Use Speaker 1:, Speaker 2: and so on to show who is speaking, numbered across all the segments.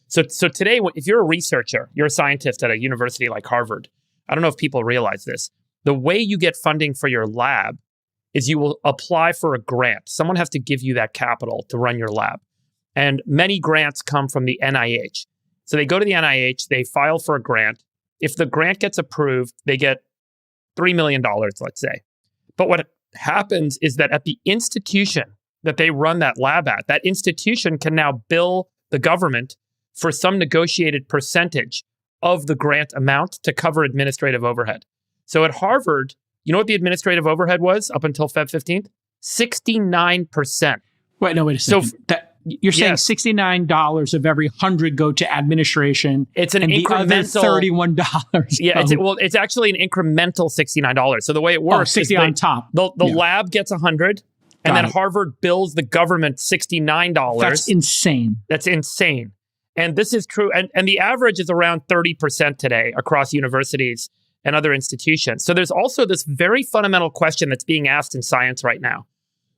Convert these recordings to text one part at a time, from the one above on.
Speaker 1: So today, if you're a researcher, you're a scientist at a university like Harvard, I don't know if people realize this. The way you get funding for your lab is you will apply for a grant. Someone has to give you that capital to run your lab. And many grants come from the NIH. So they go to the NIH, they file for a grant. If the grant gets approved, they get $3 million, let's say. But what happens is that at the institution that they run that lab at, that institution can now bill the government for some negotiated percentage of the grant amount to cover administrative overhead. So at Harvard, you know what the administrative overhead was up until Feb 15th? 69%.
Speaker 2: Wait a second.
Speaker 1: So
Speaker 2: you're saying $69 of every 100 go to administration.
Speaker 1: It's an
Speaker 2: and
Speaker 1: incremental
Speaker 2: the other $31.
Speaker 1: Yeah, it's actually an incremental $69. So the way it works,
Speaker 2: 60 on top.
Speaker 1: The lab gets 100, and then Harvard bills the government $69.
Speaker 2: That's insane.
Speaker 1: That's insane. And this is true. And the average is around 30% today across universities and other institutions. So there's also this very fundamental question that's being asked in science right now,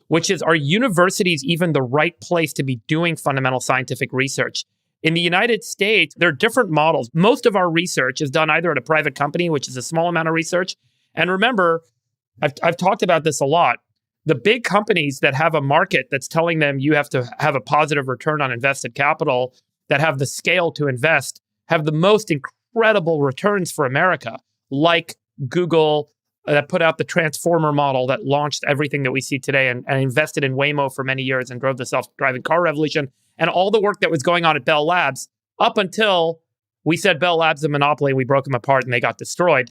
Speaker 1: which is, are universities even the right place to be doing fundamental scientific research? In the United States, there are different models. Most of our research is done either at a private company, which is a small amount of research. And remember, I've talked about this a lot. The big companies that have a market that's telling them you have to have a positive return on invested capital, that have the scale to invest, have the most incredible returns for America, like Google, that put out the transformer model that launched everything that we see today and invested in Waymo for many years and drove the self-driving car revolution, and all the work that was going on at Bell Labs up until we said Bell Labs is a monopoly, we broke them apart and they got destroyed.